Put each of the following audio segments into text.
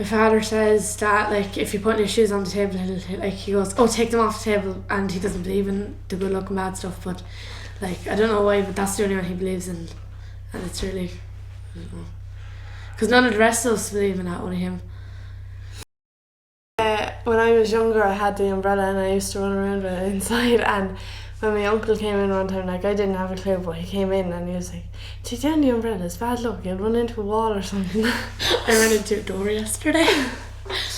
My father says that like if you put your shoes on the table, he goes, oh, take them off the table, and he doesn't believe in the good luck and bad stuff, but like I don't know why, but that's the only one he believes in, and it's really, I don't know, because none of the rest of us believe in that, only him. When I was younger, I had the umbrella and I used to run around with it inside, and when my uncle came in one time, like I didn't have a clue, but he came in and he was like, take down the umbrella, it's bad luck, you'll run into a wall or something. I ran into a door yesterday.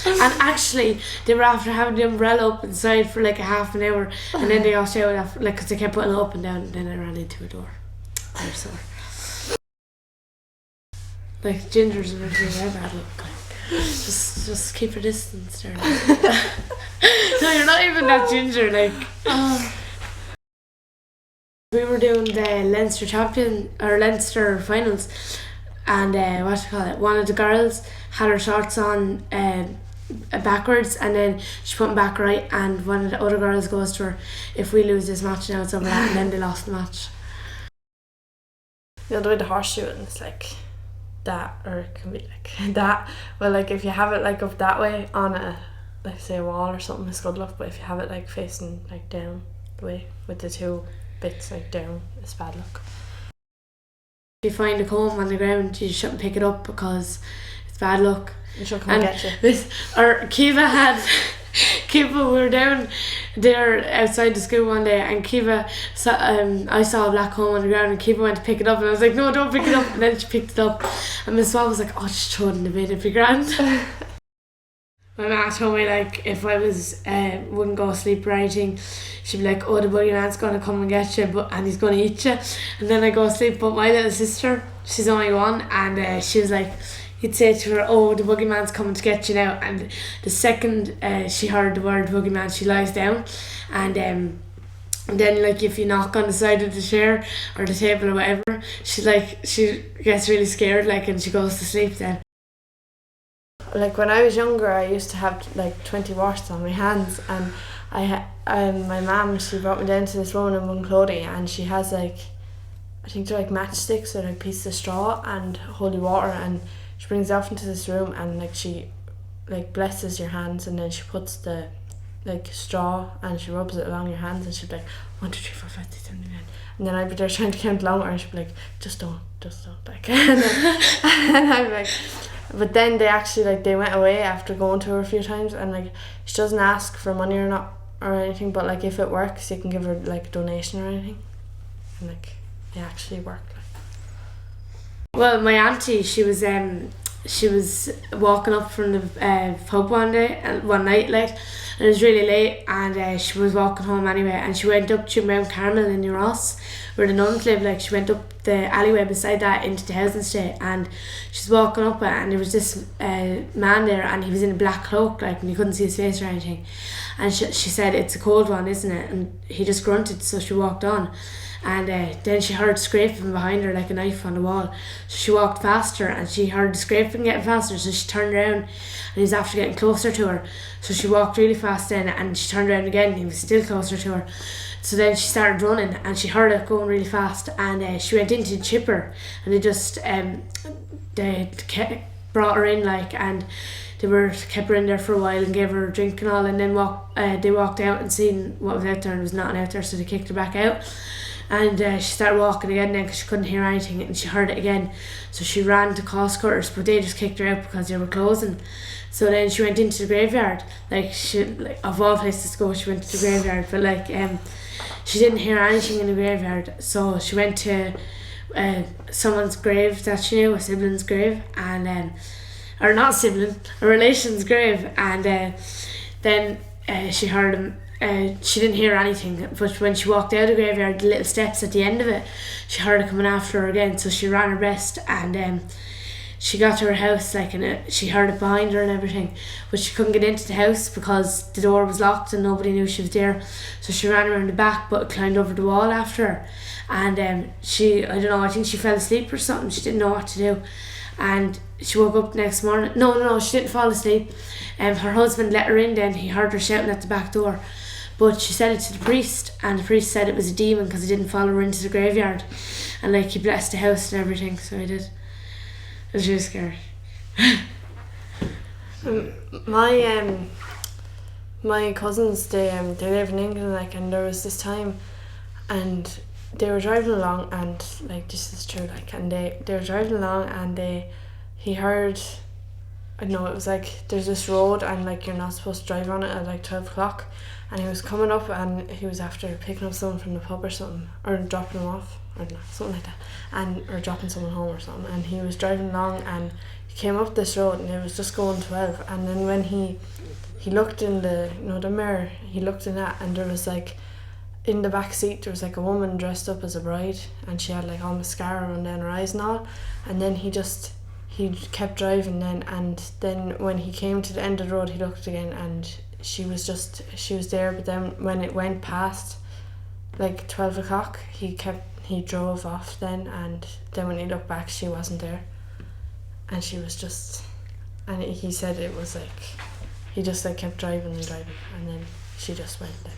And actually they were after having the umbrella up inside for like a half an hour, and then they got out after, like, because they kept putting it up and down, and then I ran into a door. I'm sore. Like gingers are really bad luck. Just keep your distance there. No, you're not even that ginger, like. We were doing the Leinster finals, and one of the girls had her shorts on backwards, and then she put them back right, and one of the other girls goes to her, if we lose this match now it's over that, and then they lost the match. You know, the way the horseshoe, it's like that, or it can be like that. Well, like if you have it like up that way on a, like say a wall or something, it's good luck, but if you have it like facing like down the way with the two bits like down, it's bad luck. If you find a comb on the ground, you shouldn't pick it up because it's bad luck. It should come and get you. Kieva, we were down there outside the school one day, and Kieva I saw a black comb on the ground, and Kieva went to pick it up, and I was like, no, don't pick it up, and then she picked it up, and Miss Wall was like, oh, just throw it in the bin, it'd be grand. My ma told me, like, if I wouldn't go to sleep or anything, she'd be like, oh, the boogeyman's gonna come and get you, and he's gonna eat you, and then I go to sleep. But my little sister, she's only one, and she was like, he'd say to her, oh, the boogeyman's coming to get you now, and the second she heard the word boogeyman, she lies down, and then like if you knock on the side of the chair or the table or whatever, she gets really scared, like, and she goes to sleep then. Like when I was younger, I used to have like 20 warts on my hands, and my mum, she brought me down to this woman in Bunclody, and she has like, I think they're like matchsticks or like pieces of straw and holy water, and she brings it off into this room, and like she like blesses your hands, and then she puts the like straw and she rubs it along your hands, and she'd be like 1, 2, 3, 4, 5, 6, 7, 8, 9, and then I'd be there trying to count longer, and she'd be like, just don't like, and I'd be like, but then they actually like they went away after going to her a few times, and like she doesn't ask for money or not or anything, but like if it works you can give her like a donation or anything, and like they actually work. Like, well, my auntie, she was walking up from the pub one night, like, and it was really late, and she was walking home anyway, and she went up to Mount Carmel in New Ross where the nuns live. Like, she went up the alleyway beside that into the housing estate, and she's walking up it, and there was this man there, and he was in a black cloak, like, and you couldn't see his face or anything, and she said, it's a cold one, isn't it? And he just grunted, so she walked on. And then she heard scraping behind her like a knife on the wall. So she walked faster, and she heard the scraping getting faster, so she turned around, and he was after getting closer to her. So she walked really fast then, and she turned around again, and he was still closer to her. So then she started running, and she heard it going really fast, and she went into the chipper, and they just they brought her in, like, and they kept her in there for a while and gave her a drink and all, and then they walked out and seen what was out there, and there was nothing out there, so they kicked her back out. And she started walking again then because she couldn't hear anything, and she heard it again, so she ran to Costco's, but they just kicked her out because they were closing. So then she went into the graveyard, like of all places to go, she went to the graveyard, but like she didn't hear anything in the graveyard, so she went to someone's grave that she knew, a sibling's grave, and or not sibling, a relation's grave, and then she heard him. She didn't hear anything, but when she walked out of the graveyard, the little steps at the end of it, she heard it coming after her again, so she ran her best, and she got to her house, like, and she heard it behind her and everything, but she couldn't get into the house because the door was locked and nobody knew she was there, so she ran around the back but climbed over the wall after her, and I don't know, I think she fell asleep or something, she didn't know what to do, and she woke up the next morning. No, she didn't fall asleep. Her husband let her in then, he heard her shouting at the back door, but she said it to the priest, and the priest said it was a demon because he didn't follow her into the graveyard, and like he blessed the house and everything, so he did. It was really scary. My cousins, they live in England, like, and there was this time, and they were driving along, and like, this is true, like, and they were driving along, and he heard, I don't know, it was like, there's this road, and like, you're not supposed to drive on it at like 12 o'clock, and he was coming up, and he was after picking up someone from the pub or something, or dropping them off, or something like that, or dropping someone home or something, and he was driving along, and he came up this road, and it was just going 12, and then when he looked in the mirror, he looked in that, and there was like, in the back seat there was like a woman dressed up as a bride, and she had like all mascara on down her eyes and all, and then he kept driving then, and then when he came to the end of the road, he looked again, and she was there, but then when it went past like 12 o'clock, he drove off then, and then when he looked back, she wasn't there, and she was just, and he said it was like, he just like kept driving, and then she just went there.